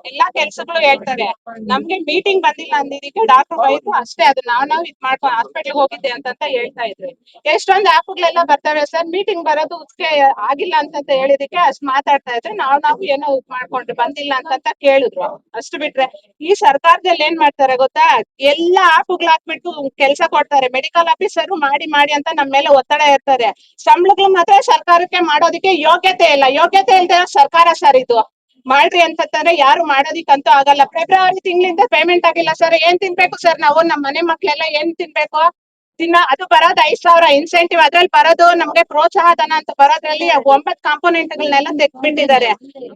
ಎಲ್ಲಾ ಕೆಲ್ಸಗಳು ಹೇಳ್ತಾರೆ. ನಮ್ಗೆ ಮೀಟಿಂಗ್ ಬಂದಿಲ್ಲ ಅಂದಿದ್ದಕ್ಕೆ ಡಾಕ್ಟರ್ ಬೈದ್ರು ಅಷ್ಟೇ. ಅದು ನಾವ್ ಇದ್ ಮಾಡ್ಕೊಂಡು ಹಾಸ್ಪಿಟಲ್ ಹೋಗಿದ್ದೆ ಅಂತ ಹೇಳ್ತಾ ಇದ್ರಿ. ಎಷ್ಟೊಂದ್ ಆಪ್ಗಳೆಲ್ಲ ಬರ್ತವೆ ಸರ್, ಮೀಟಿಂಗ್ ಬರೋದಕ್ಕೆ ಆಗಿಲ್ಲ ಅಂತ ಹೇಳಿದಕ್ಕೆ ಅಷ್ಟ್ ಮಾತಾಡ್ತಾ ಇದ್ರೆ ನಾವು ಏನೋ ಇದ್ ಮಾಡ್ಕೊಂಡ್ರಿ ಬಂದಿಲ್ಲ ಅಂತ ಕೇಳಿದ್ರು. ಅಷ್ಟು ಬಿಟ್ರೆ ಈ ಸರ್ಕಾರದಲ್ಲಿ ಏನ್ ಮಾಡ್ತಾರೆ ಗೊತ್ತಾ, ಎಲ್ಲಾ ಆಪ್ಗಳು ಹಾಕ್ಬಿಟ್ಟು ಕೆಲ್ಸ ಕೊಡ್ತಾರೆ. ಮೆಡಿಕಲ್ ಆಫೀಸರ್ ಮಾಡಿ ಅಂತ ನಮ್ಮ ಮೇಲೆ ಒತ್ತಡ ಇರ್ತಾರೆ. ಸಂಬಳಗಳು ಮಾತ್ರ ಸರ್ಕಾರಕ್ಕೆ ಮಾಡೋದಕ್ಕೆ ಯೋಗ್ಯತೆ ಇಲ್ಲ. ಯೋಗ್ಯತೆ ಇಲ್ದೇ ಸರ್ಕಾರ ಸರ್ ಇದು. ಮಾಡ್ರಿ ಅಂತಂದ್ರೆ ಯಾರು ಮಾಡೋದಿಕ್ಕಂತೂ ಆಗಲ್ಲ. ಫೆಬ್ರವರಿ ತಿಂಗಳಿಂದ ಪೇಮೆಂಟ್ ಆಗಿಲ್ಲ ಸರ್. ಏನ್ ತಿನ್ಬೇಕು ಸರ್ ನಾವು? ನಮ್ಮ ಮನೆ ಮಕ್ಳೆಲ್ಲ ಏನ್ ತಿನ್ಬೇಕು? ಅದು ಬರೋದು 5,000 ಇನ್ಸೆಂಟಿವ್. ಅದ್ರಲ್ಲಿ ಬರೋದು ನಮ್ಗೆ ಪ್ರೋತ್ಸಾಹ ಧನ ಅಂತ ಬರೋದ್ರಲ್ಲಿ 9 ಕಾಂಪೋನೆಂಟ್ ಗಳನ್ನೆಲ್ಲ ತೆಗ್ದ್ಬಿಟ್ಟಿದ್ದಾರೆ.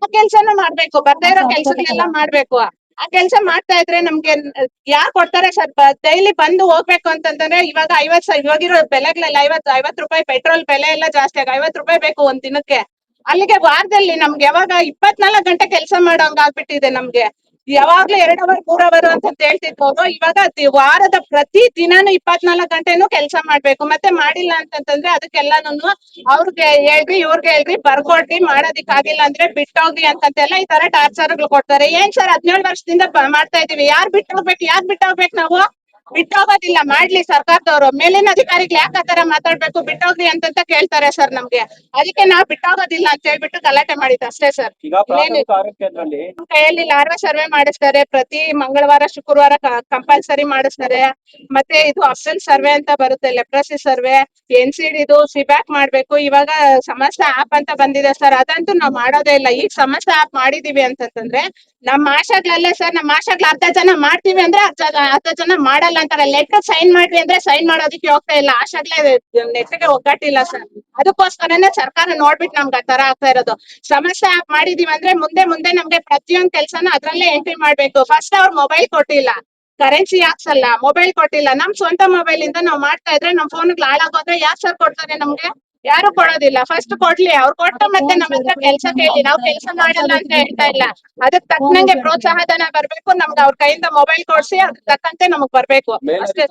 ಆ ಕೆಲ್ಸನ ಮಾಡ್ಬೇಕು, ಬರ್ತಾ ಇರೋ ಕೆಲ್ಸಗಳೆಲ್ಲ ಮಾಡ್ಬೇಕು. ಆ ಕೆಲ್ಸ ಮಾಡ್ತಾ ಇದ್ರೆ ನಮ್ಗೆ ಯಾರ್ ಕೊಡ್ತಾರೆ ಸರ್? ಡೈಲಿ ಬಂದು ಹೋಗ್ಬೇಕು ಅಂತಂದ್ರೆ ಇವಾಗ ಇವಾಗಿರೋ ಬೆಲೆಗಳೆಲ್ಲ 50 ರೂಪಾಯಿ ಪೆಟ್ರೋಲ್ ಬೆಲೆ ಎಲ್ಲ ಜಾಸ್ತಿ ಆಗಿ 50 ರೂಪಾಯಿ ಬೇಕು ಒಂದ್ ದಿನಕ್ಕೆ. ಅಲ್ಲಿಗೆ ವಾರದಲ್ಲಿ ನಮ್ಗೆ ಯಾವಾಗ 24 ಗಂಟೆ ಕೆಲಸ ಮಾಡೋಂಗ್ ಆಗ್ಬಿಟ್ಟಿದೆ ನಮ್ಗೆ. ಯಾವಾಗ್ಲೂ 2 ಅವರ್ 3 ಅವರ್ ಅಂತ ಹೇಳ್ತಿದ್ವು. ಇವಾಗ ವಾರದ ಪ್ರತಿ ದಿನಾನು 24 ಗಂಟೆನೂ ಕೆಲಸ ಮಾಡ್ಬೇಕು. ಮತ್ತೆ ಮಾಡಿಲ್ಲ ಅಂತಂದ್ರೆ ಅದಕ್ಕೆಲ್ಲಾನು ಅವ್ರಿಗೆ ಹೇಳ್ರಿ ಇವ್ರಿಗೆ ಹೇಳ್ರಿ ಬರ್ಕೊಡ್ರಿ, ಮಾಡೋದಿಕ್ ಆಗಿಲ್ಲ ಅಂದ್ರೆ ಬಿಟ್ಟೋಗ್ರಿ ಅಂತಂತೆಲ್ಲ ಈ ತರ ಟಾರ್ಚರ್ಗಳು ಕೊಡ್ತಾರೆ. ಏನ್ ಸರ್ 17 ವರ್ಷದಿಂದ ಮಾಡ್ತಾ ಇದೀವಿ. ಯಾರ್ ಬಿಟ್ಟೋಗ್ಬೇಕು ನಾವು? ಬಿಟ್ಟೋಗೋದಿಲ್ಲ. ಮಾಡ್ಲಿ ಸರ್ಕಾರದವರು. ಮೇಲಿನ ಅಧಿಕಾರಿಗಳು ಯಾಕೆ ಆತರ ಮಾತಾಡ್ಬೇಕು? ಬಿಟ್ಟೋಗ್ರಿ ಅಂತ ಕೇಳ್ತಾರೆ ಸರ್ ನಮ್ಗೆ. ಅದಕ್ಕೆ ನಾವ್ ಬಿಟ್ಟೋಗೋದಿಲ್ಲ ಅಂತ ಹೇಳ್ಬಿಟ್ಟು ಗಲಾಟೆ ಮಾಡಿದ್ದು ಅಷ್ಟೇ ಸರ್. ನಮ್ ಕೈಯಲ್ಲಿ ಲಾರ್ವಾ ಸರ್ವೆ ಮಾಡಿಸ್ತಾರೆ. ಪ್ರತಿ ಮಂಗಳವಾರ ಶುಕ್ರವಾರ ಕಂಪಲ್ಸರಿ ಮಾಡಿಸ್ತಾರೆ. ಮತ್ತೆ ಇದು ಅಫ್ಸಲ್ ಸರ್ವೆ ಅಂತ ಬರುತ್ತೆ, ಲೆಪ್ರಸಿ ಸರ್ವೆ, NCD ಇದು ಸಿಬ್ಯಾಕ್ ಮಾಡ್ಬೇಕು. ಇವಾಗ ಸಮಸ್ತ ಆಪ್ ಅಂತ ಬಂದಿದೆ ಸರ್, ಅದಂತೂ ನಾವ್ ಮಾಡೋದೇ ಇಲ್ಲ. ಈಗ ಸಮಸ್ತ ಆಪ್ ಮಾಡಿದೀವಿ ಅಂತಂದ್ರೆ ನಮ್ಮ ಆಶಾಗ್ಲಲ್ಲೇ ಸರ್, ನಮ್ಮ ಆಶಾಗ್ಲ ಅರ್ಧ ಜನ ಮಾಡ್ತೀವಿ ಅಂದ್ರೆ ಅರ್ಧ ಜನ ಮಾಡಲ್ಲ ಅಂತಾರೆ. ಲೆಟರ್ ಸೈನ್ ಮಾಡ್ರಿ ಅಂದ್ರೆ ಸೈನ್ ಮಾಡೋದಕ್ಕೆ ಹೋಗ್ತಾ ಇಲ್ಲ. ಆಶಾಗ್ಲೇ ನೆಟ್ಟಿಗೆ ಒಗ್ಗಟ್ಟಿಲ್ಲ ಸರ್. ಅದಕ್ಕೋಸ್ಕರನೇ ಸರ್ಕಾರ ನೋಡ್ಬಿಟ್ಟು ನಮ್ಗೆ ಆ ತರ ಆಗ್ತಾ ಇರೋದು. ಸಮಸ್ಯೆ ಆಪ್ ಮಾಡಿದೀವಿ ಅಂದ್ರೆ ಮುಂದೆ ನಮ್ಗೆ ಪ್ರತಿಯೊಂದ್ ಕೆಲ್ಸನ ಅದ್ರಲ್ಲೇ ಎಂಟ್ರಿ ಮಾಡ್ಬೇಕು. ಫಸ್ಟ್ ಅವ್ರ ಮೊಬೈಲ್ ಕೊಟ್ಟಿಲ್ಲ, ಕರೆನ್ಸಿ ಹಾಕ್ಸಲ್ಲ, ಮೊಬೈಲ್ ಕೊಟ್ಟಿಲ್ಲ. ನಮ್ ಸ್ವಂತ ಮೊಬೈಲ್ ಇಂದ ನಾವ್ ಮಾಡ್ತಾ ಇದ್ರೆ ನಮ್ ಫೋನ್ ಹಾಳಾಗೋದ್ರೆ ಯಾರ್ ಸರ್ ಕೊಡ್ತಾರೆ ನಮ್ಗೆ? ಯಾರು ಕೊಡೋದಿಲ್ಲ. ಫಸ್ಟ್ ಕೊಡ್ಲಿ, ಅವ್ರು ಕೊಟ್ಟು ಮತ್ತೆ ನಮ್ಮ ಹತ್ರ ಕೆಲ್ಸ ಕೇಳಿ. ನಾವ್ ಕೆಲ್ಸ ಮಾಡಲ್ಲ ಅಂತ ಹೇಳ್ತಾ ಇಲ್ಲ. ಅದಕ್ ತಕ್ಕನಂಗೆ ಪ್ರೋತ್ಸಾಹ ಧನ ಬರ್ಬೇಕು ನಮ್ಗೆ. ಅವ್ರ ಕೈಯಿಂದ ಮೊಬೈಲ್ ಕೊಡ್ಸಿ ಅದಕ್ ತಕ್ಕಂತೆ ನಮಗ್ ಬರ್ಬೇಕು ಅಷ್ಟೇ.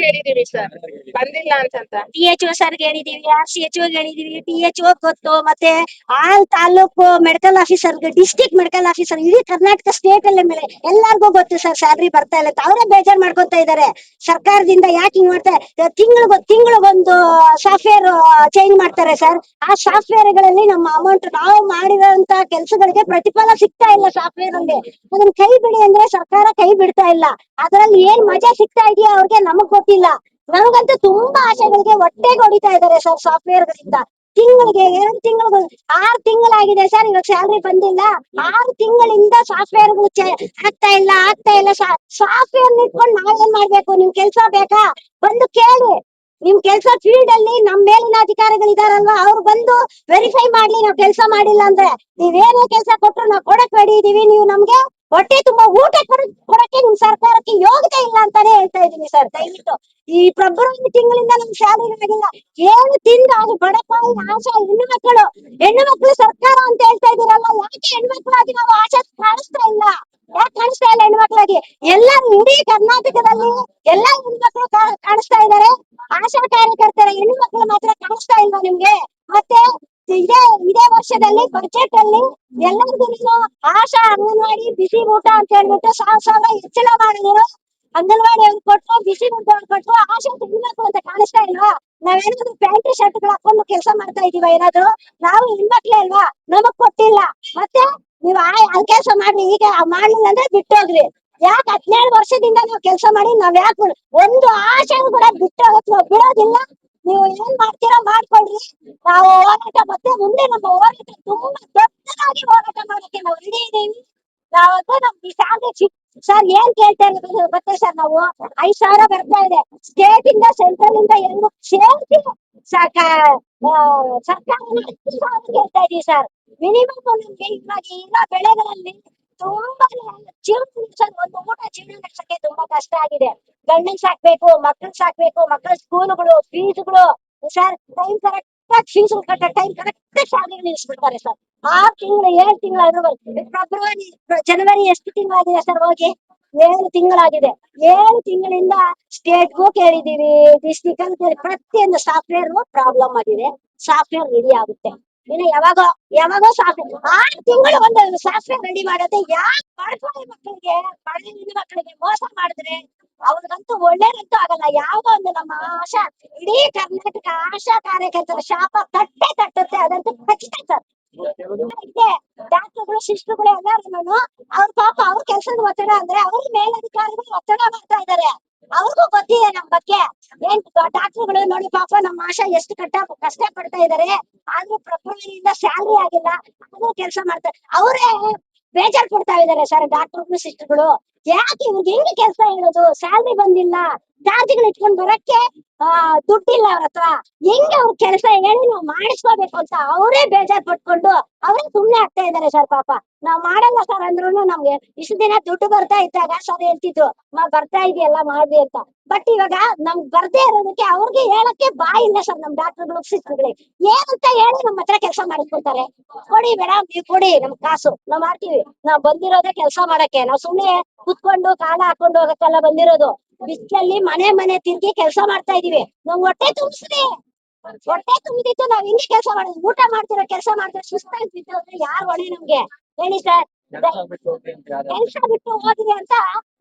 ಹೇಳಿದೀವಿ ಸರ್, ಬಂದಿಲ್ಲ ಅಂತಂತ. THO ಸರ್ಗೆ ಹೇಳಿದೀವಿ, RCHO ಹೇಳಿದೀವಿ. THO ಗೊತ್ತು, ಮತ್ತೆ all taluk medical officer, district medical officer, ಇಡೀ ಕರ್ನಾಟಕ ಸ್ಟೇಟ್ ಅಲ್ಲಿ ಮೇಲೆ ಎಲ್ಲಾರ್ಗೂ ಗೊತ್ತು ಸರ್. ಸ್ಯಾಲ್ರಿ ಬರ್ತಾ ಇಲ್ಲ, ಅವರೇ ಬೇಜಾರ್ ಮಾಡ್ಕೊತಾ ಇದಾರೆ. ಸರ್ಕಾರದಿಂದ ಯಾಕೆ ಹಿಂಗ್ ಮಾಡ್ತಾರೆ? ತಿಂಗಳಿಗೊಂದು ಸಾಫ್ಟ್ವೇರ್ ಚೇಂಜ್ ಮಾಡ್ತಾರೆ ಸರ್. ಆ ಸಾಫ್ಟ್ವೇರ್ ಗಳಲ್ಲಿ ನಮ್ಮ ಅಮೌಂಟ್, ನಾವು ಮಾಡಿರೋಂತ ಕೆಲಸಗಳಿಗೆ ಪ್ರತಿಫಲ ಸಿಗ್ತಾ ಇಲ್ಲ ಸಾಫ್ಟ್ವೇರ್ ಅಲ್ಲಿ. ಅದನ್ನ ಕೈ ಬಿಡಿ ಅಂದ್ರೆ ಸರ್ಕಾರ ಕೈ ಬಿಡ್ತಾ ಇಲ್ಲ. ಅದ್ರಲ್ಲಿ ಏನ್ ಮಜಾ ಸಿಗ್ತಾ ಇದೆಯಾ ಅವ್ರಿಗೆ ನಮಗ್ ಗೊತ್ತಿಲ್ಲ. ನಮಗಂತೂ ತುಂಬಾ ಆಸೆಗಳಿಗೆ ಹೊಟ್ಟೆಗೆ ಹೊಡಿತಾ ಇದಾರೆ ಸರ್ ಸಾಫ್ಟ್ವೇರ್ ಗಳಿಂದ. ತಿಂಗಳಿಗೆ 2 ತಿಂಗಳು 6 ತಿಂಗಳಾಗಿದೆ ಸರ್, ಇವಾಗ ಸ್ಯಾಲ್ರಿ ಬಂದಿಲ್ಲ. 6 ತಿಂಗಳಿಂದ ಸಾಫ್ಟ್ವೇರ್ ಆಗ್ತಾ ಇಲ್ಲ. ಸಾಫ್ಟ್ವೇರ್ ಇಟ್ಕೊಂಡು ನಾವೇನ್ ಮಾಡ್ಬೇಕು? ನಿಮ್ ಕೆಲ್ಸ ಬೇಕಾ? ಬಂದು ಕೇಳಿ. ನಿಮ್ ಕೆಲ್ಸ ಫೀಲ್ಡ್ ಅಲ್ಲಿ ನಮ್ ಮೇಲಿನ ಅಧಿಕಾರಿಗಳು ಇದಾರಲ್ವಾ, ಅವ್ರು ಬಂದು ವೆರಿಫೈ ಮಾಡ್ಲಿ. ನಾವ್ ಕೆಲ್ಸ ಮಾಡಿಲ್ಲ ಅಂದ್ರೆ ನೀವೇನೇ ಕೆಲ್ಸ ಕೊಟ್ರು ನಾವ್ ಕೊಡಕ್ ರೆಡಿ ಇದೀವಿ. ನೀವು ನಮ್ಗೆ ಹೊಟ್ಟೆ ತುಂಬಾ ಊಟ ಕೊಡಕ್ಕೆ ನಿಮ್ ಸರ್ಕಾರಕ್ಕೆ ಯೋಗ್ಯತೆ ಇಲ್ಲ ಅಂತಾನೆ ಹೇಳ್ತಾ ಇದೀನಿ ಸರ್. ದಯವಿಟ್ಟು ಈ ಫೆಬ್ರವರಿ ತಿಂಗಳಿಂದ ನಮ್ ಸ್ಯಾಲರಿ ಆಗಿಲ್ಲ. ಏನು ತಿಂದು ಅದು ಬಡಪಾಯಿ ಆಶಾ ಹೆಣ್ಣು ಮಕ್ಕಳು ಸರ್ಕಾರ ಅಂತ ಹೇಳ್ತಾ ಇದೀರಲ್ಲ, ಯಾಕೆ ಹೆಣ್ಮಕ್ಳಾಗಿ ನಾವು ಆಶಾ ಕಾಣಿಸ್ತಾ ಇಲ್ಲ? ಯಾಕೆ ಕಾಣಿಸ್ತಾ ಇಲ್ಲ ಹೆಣ್ಮಕ್ಳಾಗಿ? ಎಲ್ಲರೂ ಇಡೀ ಕರ್ನಾಟಕದಲ್ಲಿ ಎಲ್ಲಾ ಹೆಣ್ಮಕ್ಳು ಕಾಣಿಸ್ತಾ ಇದಾರೆ. ಆಶಾ ಕಾರ್ಯಕರ್ತರ ಹೆಣ್ಣು ಮಕ್ಕಳು ಮಾತ್ರ ಕಾಣಿಸ್ತಾ ಇಲ್ವಾ ನಿಮ್ಗೆ? ಮತ್ತೆ ಇದೇ ವರ್ಷದಲ್ಲಿ ಬಜೆಟ್ ಅಲ್ಲಿ ಎಲ್ಲರಿಗೂ ಆಶಾ, ಅಂಗನವಾಡಿ, ಬಿಸಿ ಊಟ ಅಂತ ಹೇಳ್ಬಿಟ್ಟು 1,000 ಹೆಚ್ಚಳ ಮಾಡಿದ್ರು. ಅಂಗನವಾಡಿ ಕೊಟ್ಟು, ಬಿಸಿ ಊಟ ಕೊಟ್ಟು, ಆಶಾ ಹೆಣ್ಮಕ್ಳು ಅಂತ ಕಾಣಿಸ್ತಾ ಇಲ್ವಾ? ನಾವೇನಾದ್ರು ಪ್ಯಾಂಟ್ ಶರ್ಟ್ ಗಳು ಹಾಕೊಂಡು ಕೆಲಸ ಮಾಡ್ತಾ ಇದೀವ ಏನಾದ್ರು? ನಾವು ಹೆಣ್ಮಕ್ಳೇ ಅಲ್ವಾ? ನಮಗ್ ಕೊಟ್ಟಿಲ್ಲ. ಮತ್ತೆ ನೀವು ಆ ಕೆಲಸ ಮಾಡ್ರಿ, ಈಗ ಮಾಡ್ಲಿಲ್ಲ ಅಂದ್ರೆ ಬಿಟ್ಟೋಗ್ರಿ. ಯಾಕೆ 17 ವರ್ಷದಿಂದ ನಾವು ಕೆಲಸ ಮಾಡಿ ನಾವ್ ಯಾಕೆ ಒಂದು ಆಶೆ ಕೂಡ ಬಿಡೋದಿಲ್ಲ? ನೀವು ಏನ್ ಮಾಡ್ತೀರಾ ಮಾಡ್ಕೊಳ್ರಿ. ನಾವು ಹೋರಾಟ ಮತ್ತೆ ಮುಂದೆ ನಮ್ಮ ಹೋರಾಟ ತುಂಬಾ ದೊಡ್ಡದಾಗಿ ಹೋರಾಟ ಮಾಡಕ್ಕೆ ನಾವು ರೆಡಿ ಇದೀವಿ. ನಾವಂತೂ ನಮ್ ಸ್ಯಾಲರಿ ಸರ್ ಏನ್ ಕೇಳ್ತಾ ಇರೋದು ಗೊತ್ತಾ ಸರ್? ನಾವು 5,000 ಬರ್ತಾ ಇದೆ ಸ್ಟೇಟ್ ಇಂದ, ಸೆಂಟ್ರಲ್ ಇಂದ ಎರಡು ಸೇರ್ಸಿ ಸರ್ಕಾರ 10,000 ಕೇಳ್ತಾ ಇದೀವಿ ಸರ್. ಮಿನಿಮಮ್ ನಮ್ಗೆ ಇವಾಗ ಇರೋ ಬೆಳೆಗಳಲ್ಲಿ ತುಂಬಾ ಜೀವನ ಸರ್, ಒಂದು ಊಟ ಜೀವನ ನಡೆಸಕ್ಕೆ ತುಂಬಾ ಕಷ್ಟ ಆಗಿದೆ. ಗಂಡನ್ ಸಾಕ್ಬೇಕು, ಮಕ್ಕಳನ್ನ ಸಾಕ್ಬೇಕು, ಮಕ್ಕಳ ಸ್ಕೂಲ್ಗಳು, ಫೀಸ್ಗಳು ಸರ್. ಟೈಮ್ ಕರೆಕ್ಟ್ ಫೀಸ್ ಕಟ್ಟ ಟೈಮ್ ಕರೆಕ್ಟ್ ಸ್ಯಾಲರಿ ನಿಲ್ಲಿಸ್ಬಿಡ್ತಾರೆ ಸರ್. 6 ತಿಂಗಳು 7 ತಿಂಗಳು ಫೆಬ್ರವರಿ ಜನವರಿ ಎಷ್ಟು ತಿಂಗಳಾಗಿದೆ ಸರ್? ಹೋಗಿ 7 ತಿಂಗಳಾಗಿದೆ. 7 ತಿಂಗಳಿಂದ ಸ್ಟೇಟ್ಗೂ ಕೇಳಿದೀವಿ, ಡಿಸ್ಟ್ರಿಕ್ಟ್ ಅಲ್ಲಿ ಪ್ರತಿಯೊಂದು ಸಾಫ್ಟ್ವೇರ್ ಪ್ರಾಬ್ಲಮ್ ಆಗಿದೆ. ಸಾಫ್ಟ್ವೇರ್ ರೆಡಿ ಆಗುತ್ತೆ. ಇನ್ನು ಯಾವಾಗೋ ಸಾಫ್ಟ್ವೇರ್ 6 ತಿಂಗಳು ಒಂದು ಸಾಫ್ಟ್ವೇರ್ ರೆಡಿ ಮಾಡೋದು ಯಾಕೆ ಬಡಪಾಯಿ ಮಕ್ಕಳಿಗೆ ಬಡ ಮಕ್ಕಳಿಗೆ ಮೋಸ ಮಾಡಿದ್ರೆ ಅವ್ರಿಗಂತೂ ಒಳ್ಳೇದಂತೂ ಆಗಲ್ಲ. ಯಾವ್ದೋ ಒಂದು ನಮ್ಮ ಆಶಾ ಇಡೀ ಕರ್ನಾಟಕ ಆಶಾ ಕಾರ್ಯಕರ್ತರ ಶಾಪ ತಟ್ಟುತ್ತೆ ಅದಂತೂ ಖಚಿತ ಸರ್. ಇದೆ ಡಾಕ್ಟರ್ಗಳು ಸಿಸ್ಟರ್ಗಳು ಎಲ್ಲಾರು ಅವ್ರ ಪಾಪ ಅವ್ರ ಕೆಲ್ಸದ ಒತ್ತಡ ಅಂದ್ರೆ ಅವ್ರ ಮೇಲಧಿಕಾರಿಗಳು ಒತ್ತಡ ಮಾಡ್ತಾ ಇದಾರೆ. ಅವ್ರಿಗೂ ಗೊತ್ತಿದೆ ನಮ್ ಬಗ್ಗೆ. ಏನ್ ಡಾಕ್ಟರ್ಗಳು ನೋಡಿ ಪಾಪ ನಮ್ಮ ಆಶಾ ಎಷ್ಟು ಕಷ್ಟ ಪಡ್ತಾ ಇದಾರೆ. ಆದ್ರೂ ಪ್ರಕೃತಿಯಿಂದ ಸ್ಯಾಲ್ರಿ ಆಗಿಲ್ಲ ಆದ್ರೂ ಕೆಲಸ ಮಾಡ್ತಾರೆ. ಅವರೇ ಬೇಜಾರ್ ಪಡ್ತಾ ಇದಾರೆ ಸರ್ ಡಾಕ್ಟರ್ಗಳು ಸಿಸ್ಟರ್ಗಳು. ಯಾಕೆ ಇವ್ರಿಗೆ ಹೆಂಗೆ ಕೆಲಸ ಹೇಳೋದು? ಸ್ಯಾಲ್ರಿ ಬಂದಿಲ್ಲ, ಚಾರ್ಜ್ಗಳು ಇಟ್ಕೊಂಡ್ ಬರಕ್ಕೆ ದುಡ್ಡಿಲ್ಲ ಅವ್ರ ಹತ್ರ. ಹೆಂಗೆ ಅವ್ರ ಕೆಲಸ ಹೇಳಿ ನಾವು ಮಾಡಿಸ್ಕೋಬೇಕು ಅಂತ ಅವರೇ ಬೇಜಾರ್ ಪಟ್ಕೊಂಡು ಅವರೇ ಸುಮ್ನೆ ಆಗ್ತಾ ಇದಾರೆ ಸರ್ ಪಾಪ. ನಾವ್ ಮಾಡಲ್ಲ ಸರ್ ಅಂದ್ರೂ ನಮ್ಗೆ ಇಷ್ಟು ದಿನ ದುಡ್ಡು ಬರ್ತಾ ಇದ್ದಾಗ ಸರ್ ಹೇಳ್ತಿದ್ರು ಬರ್ತಾ ಇದೆಯಲ್ಲ ಮಾಡ್ರಿ ಅಂತ. ಬಟ್ ಇವಾಗ ನಮ್ಗ್ ಬರ್ದೇ ಇರೋದಕ್ಕೆ ಅವ್ರಿಗೆ ಹೇಳಕ್ಕೆ ಬಾಯಿ ಇಲ್ಲ ಸರ್ ನಮ್ ಡಾಕ್ಟರ್ಗಳು ಸಿಸ್ಟರ್ಗಳಿಗೆ. ಏನಂತ ಹೇಳಿ ನಮ್ಮ ಹತ್ರ ಕೆಲಸ ಮಾಡಿಸ್ಕೊಳ್ತಾರೆ. ಕೊಡಿ ಮೇಡಮ್ ನೀವು ಕೊಡಿ ನಮ್ ಕಾಸು ನಾವ್ ಮಾಡ್ತೀವಿ. ನಾವ್ ಬಂದಿರೋದೇ ಕೆಲಸ ಮಾಡಕ್ಕೆ. ನಾವ್ ಸುಮ್ನೆ ಕುತ್ಕೊಂಡು ಕಾಲ ಹಾಕೊಂಡು ಹೋಗಕ್ಕೆಲ್ಲ ಬಂದಿರೋದು. ಬಿಸ್ಲಲ್ಲಿ ಮನೆ ತಿರ್ಗಿ ಕೆಲಸ ಮಾಡ್ತಾ ಇದೀವಿ. ನಾವ್ ಹೊಟ್ಟೆ ತುಂಬಿಸ್ರಿ. ಹೊಟ್ಟೆ ತುಂಬಿದಿತ್ತು ನಾವ್ ಹಿಂಗೆ ಕೆಲಸ ಮಾಡೋದು. ಊಟ ಮಾಡ್ತಿರೋ ಕೆಲಸ ಮಾಡ್ತಿರೋ ಸುಸ್ತಾಗಿ ಬಿದ್ದೋದ್ರೆ ಯಾರ್ ಹೊಣೆ ನಮ್ಗೆ ಹೇಳಿ ಸರ್? ಕೆಲ್ಸ ಬಿಟ್ಟು ಹೋದ್ರಿ ಅಂತ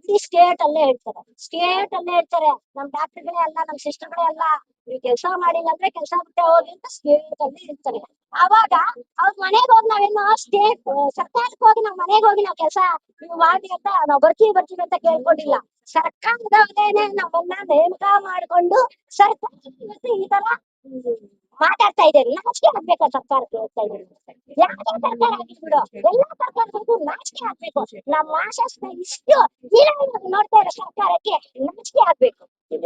ಇಡೀ ಸ್ಟೇಟ್ ಅಲ್ಲೇ ಹೇಳ್ತಾರೆ. ನಮ್ ಡಾಕ್ಟರ್ಗಳೇ ಅಲ್ಲ ನಮ್ ಸಿಸ್ಟರ್ಗಳೇ ಅಲ್ಲ ನೀವು ಕೆಲಸ ಮಾಡಿಲ್ಲ ಅಂದ್ರೆ ಕೆಲಸ ಬಿಟ್ಟೆ ಹೋಗಿ ಅಂತ ಸ್ಟೇಟ್ ಅಲ್ಲೇ ಇರ್ತಾರೆ. ಅವಾಗ ಅವ್ರ ಮನೆಗ್ ಹೋಗಿ ನಾವೇನೋ ಸ್ಟೇಟ್ ಸರ್ಕಾರಕ್ಕೆ ಹೋಗಿ ನಾವ್ ಮನೆಗ್ ಹೋಗಿ ನಾವ್ ಕೆಲಸ ನೀವು ಮಾಡಿ ಅಂತ ನಾವ್ ಬರ್ತೀವಿ ಅಂತ ಕೇಳ್ಕೊಂಡಿಲ್ಲ. ಸರ್ಕಾರದವರೇನೆ ನಮ್ಮನ್ನ ನೇಮಕ ಮಾಡ್ಕೊಂಡು ಸರ್ಕಾರ ಇವತ್ತು ಈ ತರ ಮಾತಾಡ್ತಾ ಇದ್ದಾರೆ. ನಾಚಿಕೆ ಆಗ್ಬೇಕಾ ಸರ್ಕಾರಕ್ಕೆ? ಹೇಳ್ತಾ ಇದ್ದಾರೆ ಯಾವ್ದೇ ಸರ್ಕಾರ ಆಗಿರ್ಬಿಡು ಎಲ್ಲಾ ಸರ್ಕಾರಕ್ಕೂ ನಾಚಿಕೆ ಆಗ್ಬೇಕು. ನಮ್ಮ ಆಶಾಸ್ನ ಇಷ್ಟು ಹೀರೋಯಿನ್ ನೋಡ್ತಾ ಇರೋ ಸರ್ಕಾರಕ್ಕೆ ನಾಚಿಕೆ ಆಗ್ಬೇಕು. ಇನ್ನ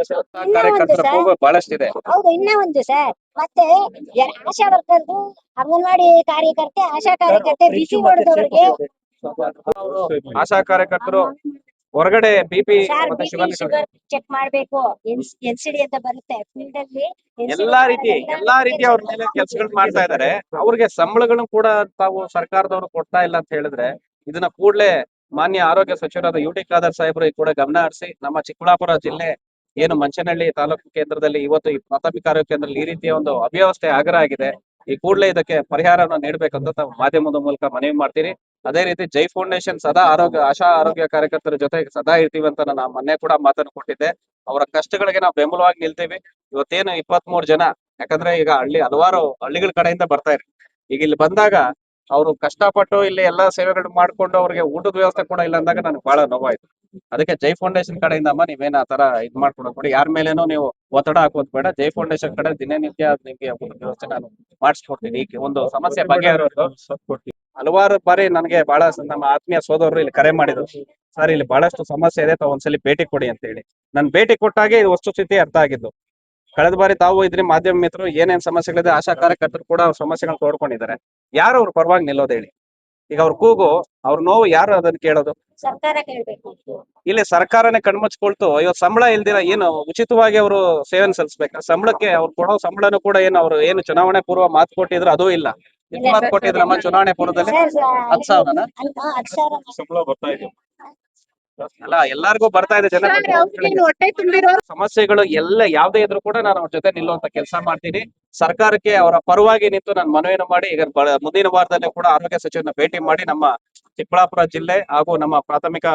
ಒಂದು ಸರ್ ಬಹಳಷ್ಟಿದೆ. ಹೌದು ಇನ್ನ ಒಂದು ಸರ್ ಮತ್ತೆ ಆಶಾ ವರ್ಕರ್ದು ಅಂಗನವಾಡಿ ಕಾರ್ಯಕರ್ತೆ ಆಶಾ ಕಾರ್ಯಕರ್ತೆ ಬಿಸಿ ಹೊಡೆದವರಿಗೆ ಆಶಾ ಕಾರ್ಯಕರ್ತರು ಹೊರಗಡೆ ಬಿಪಿ ಸರ್ ಮತ್ತೆ ಬಿಪಿ ಶುಗರ್ ಶುಗರ್ ಚೆಕ್ ಮಾಡ್ಬೇಕು. ಎನ್ಸಿಡಿ ಅಂತ ಬರುತ್ತೆ ಫೀಲ್ಡ್ ಅಲ್ಲಿ ಎಲ್ಲಾ ರೀತಿ ಅವ್ರ ಮೇಲೆ ಕೆಲ್ಸಗಳು ಮಾಡ್ತಾ ಇದಾರೆ. ಅವ್ರಿಗೆ ಸಂಬಳಗಳನ್ನು ಕೂಡ ತಾವು ಸರ್ಕಾರದವರು ಕೊಡ್ತಾ ಇಲ್ಲ ಅಂತ ಹೇಳಿದ್ರೆ ಇದನ್ನ ಕೂಡಲೇ ಮಾನ್ಯ ಆರೋಗ್ಯ ಸಚಿವರಾದ ಯುಟಿ ಖಾದರ್ ಸಾಹೇಬರು ಕೂಡ ಗಮನ ಹರಿಸಿ ನಮ್ಮ ಚಿಕ್ಕಬಳ್ಳಾಪುರ ಜಿಲ್ಲೆ ಏನು ಮಂಚನಹಳ್ಳಿ ತಾಲೂಕು ಕೇಂದ್ರದಲ್ಲಿ ಇವತ್ತು ಈ ಪ್ರಾಥಮಿಕ ಆರೋಗ್ಯ ಕೇಂದ್ರದಲ್ಲಿ ಈ ರೀತಿಯ ಒಂದು ಅವ್ಯವಸ್ಥೆ ಆಗ್ರ ಆಗಿದೆ. ಈ ಕೂಡಲೇ ಇದಕ್ಕೆ ಪರಿಹಾರವನ್ನು ನೀಡಬೇಕಂತ ತಾವು ಮಾಧ್ಯಮದ ಮೂಲಕ ಮನವಿ ಮಾಡ್ತೀರಿ. ಅದೇ ರೀತಿ ಜೈ ಫೌಂಡೇಶನ್ ಸದಾ ಆಶಾ ಆರೋಗ್ಯ ಕಾರ್ಯಕರ್ತರ ಜೊತೆ ಸದಾ ಇರ್ತೀವಿ ಅಂತ ನಾನು ಮೊನ್ನೆ ಕೂಡ ಮಾತನ್ನು ಕೊಟ್ಟಿದ್ದೆ. ಅವರ ಕಷ್ಟಗಳಿಗೆ ನಾವು ಬೆಂಬಲವಾಗಿ ನಿಲ್ತೇವೆ. ಇವತ್ತೇನು 23 ಜನ, ಯಾಕಂದ್ರೆ ಈಗ ಹಲವಾರು ಹಳ್ಳಿಗಳ ಕಡೆಯಿಂದ ಬರ್ತಾ ಇರಿ. ಈಗ ಇಲ್ಲಿ ಬಂದಾಗ ಅವರು ಕಷ್ಟಪಟ್ಟು ಇಲ್ಲಿ ಎಲ್ಲಾ ಸೇವೆಗಳು ಮಾಡ್ಕೊಂಡು ಅವ್ರಿಗೆ ಊಟದ ವ್ಯವಸ್ಥೆ ಕೂಡ ಇಲ್ಲ ಅಂದಾಗ ನನಗೆ ಬಹಳ ನೋವಾಯ್ತು. ಅದಕ್ಕೆ ಜೈ ಫೌಂಡೇಶನ್ ಕಡೆಯಿಂದ ನೀವೇನ ಆತರ ಇದ್ ಮಾಡ್ಕೊಡೋದು ಯಾರ ಮೇಲೇನೋ ನೀವು ಒತ್ತಡ ಹಾಕೋದ್ ಬೇಡ. ಜೈ ಫೌಂಡೇಶನ್ ಕಡೆ ದಿನನಿತ್ಯ ನಿಮ್ಗೆ ಊಟದ ವ್ಯವಸ್ಥೆ ನಾನು ಮಾಡಿಸ್ಕೊಡ್ತೀನಿ. ಈಗ ಒಂದು ಸಮಸ್ಯೆ ಬಗೆಹರೋದು ಹಲವಾರು ಬಾರಿ ನನಗೆ ಬಹಳ ನಮ್ಮ ಆತ್ಮೀಯ ಸೋದರರು ಇಲ್ಲಿ ಕರೆ ಮಾಡಿದ್ರು, ಸರ್ ಇಲ್ಲಿ ಬಹಳಷ್ಟು ಸಮಸ್ಯೆ ಇದೆ, ತಾವು ಒಂದ್ಸಲಿ ಭೇಟಿ ಕೊಡಿ ಅಂತ ಹೇಳಿ. ನಾನು ಭೇಟಿ ಕೊಟ್ಟಾಗೆ ಇದು ವಸ್ತುಸ್ಥಿತಿ ಅರ್ಥ ಆಗಿದ್ದು. ಕಳೆದ ಬಾರಿ ತಾವು ಇದ್ರಿ ಮಾಧ್ಯಮ ಮಿತ್ರರು ಏನೇನ್ ಸಮಸ್ಯೆಗಳಿದೆ ಆಶಾ ಕಾರ್ಯಕರ್ತರು ಕೂಡ ಅವ್ರ ಸಮಸ್ಯೆಗಳನ್ನ ತೋಡ್ಕೊಂಡಿದ್ದಾರೆ. ಯಾರು ಅವ್ರ ಪರವಾಗಿ ನಿಲ್ಲೋದು ಹೇಳಿ? ಈಗ ಅವ್ರ ಕೂಗು ಅವ್ರ ನೋವು ಯಾರು ಅದನ್ನ ಕೇಳೋದು? ಸರ್ಕಾರ ಕೇಳ್ಬೇಕು. ಇಲ್ಲಿ ಸರ್ಕಾರನೇ ಕಣ್ಮುಚ್ಕೊಳ್ತು ಇವತ್ತು ಸಂಬಳ ಇಲ್ದಿರ ಏನು ಉಚಿತವಾಗಿ ಅವರು ಸೇವೆನ ಸಲ್ಲಿಸ್ಬೇಕು. ಸಂಬಳಕ್ಕೆ ಅವ್ರು ಕೊಡೋ ಸಂಬಳನೂ ಕೂಡ ಏನು ಅವ್ರು ಏನು ಚುನಾವಣೆ ಪೂರ್ವ ಮಾತು ಕೊಟ್ಟಿದ್ರು ಅದು ಇಲ್ಲ. ಎಷ್ಟು ಮಾತು ಕೊಟ್ಟಿದ್ರು ನಮ್ಮ ಚುನಾವಣೆ ಪೂರ್ವದಲ್ಲಿ? 10,000ನ 10,000 ಸಂಬಳ ಬರ್ತಾ ಇದೆ. ಅಲ್ಲ ಎಲ್ಲಾರ್ಗೂ ಬರ್ತಾ ಇದೆ ಜನ ಅವ್ರಿಗೇನು ಹೊಟ್ಟೆ ತುಂಬಿರೋ ಸಮಸ್ಯೆಗಳು ಎಲ್ಲ ಯಾವ್ದೇ ಇದ್ರು ಕೂಡ ನಾನು ಅವ್ರ ಜೊತೆ ನಿಲ್ಲುವಂತ ಕೆಲಸ ಮಾಡ್ತೀನಿ. ಸರ್ಕಾರಕ್ಕೆ ಅವರ ಪರವಾಗಿ ನಿಂತು ನಾನು ಮನವಿಯನ್ನು ಮಾಡಿ ಈಗ ಮುಂದಿನ ವಾರದಲ್ಲಿ ಕೂಡ ಆರೋಗ್ಯ ಸಚಿವರನ್ನ ಭೇಟಿ ಮಾಡಿ ನಮ್ಮ ಚಿಕ್ಕಬಳ್ಳಾಪುರ ಜಿಲ್ಲೆ ಹಾಗೂ ನಮ್ಮ ಪ್ರಾಥಮಿಕ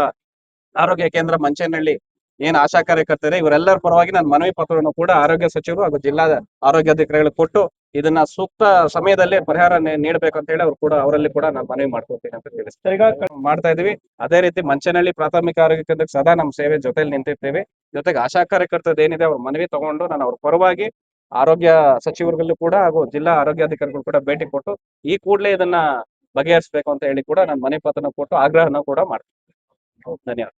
ಆರೋಗ್ಯ ಕೇಂದ್ರ ಮಂಚನಹಳ್ಳಿ ಏನ್ ಆಶಾ ಕಾರ್ಯಕರ್ತರೆ ಇವರೆಲ್ಲರ ಪರವಾಗಿ ನಾನು ಮನವಿ ಪತ್ರವನ್ನು ಕೂಡ ಆರೋಗ್ಯ ಸಚಿವರು ಹಾಗೂ ಜಿಲ್ಲಾ ಆರೋಗ್ಯಾಧಿಕಾರಿಗಳು ಕೊಟ್ಟು ಇದನ್ನ ಸೂಕ್ತ ಸಮಯದಲ್ಲಿ ಪರಿಹಾರ ನೀಡಬೇಕಂತ ಹೇಳಿ ಅವ್ರು ಕೂಡ ಅವರಲ್ಲಿ ಕೂಡ ನಾನು ಮನವಿ ಮಾಡ್ಕೊಳ್ತೀನಿ ಅಂತ ತಿಳಿಸ್ತಾರೆ. ಈಗ ಮಾಡ್ತಾ ಇದೀವಿ. ಅದೇ ರೀತಿ ಮಂಚನಹಳ್ಳಿ ಪ್ರಾಥಮಿಕ ಆರೋಗ್ಯ ಕೇಂದ್ರಕ್ಕೆ ಸದಾ ನಮ್ಮ ಸೇವೆ ಜೊತೆಲಿ ನಿಂತಿರ್ತೇವೆ. ಜೊತೆಗೆ ಆಶಾ ಕಾರ್ಯಕರ್ತರದ್ದು ಏನಿದೆ ಅವ್ರ ಮನವಿ ತಗೊಂಡು ನಾನು ಅವ್ರ ಪರವಾಗಿ ಆರೋಗ್ಯ ಸಚಿವರುಗಳು ಕೂಡ ಹಾಗೂ ಜಿಲ್ಲಾ ಆರೋಗ್ಯಾಧಿಕಾರಿಗಳು ಕೂಡ ಭೇಟಿ ಕೊಟ್ಟು ಈ ಕೂಡಲೇ ಇದನ್ನ ಬಗೆಹರಿಸಬೇಕು ಅಂತ ಹೇಳಿ ಕೂಡ ನಾನು ಮನವಿ ಪತ್ರನ ಕೊಟ್ಟು ಆಗ್ರಹನ ಕೂಡ ಮಾಡ್ತೀನಿ. ಧನ್ಯವಾದ.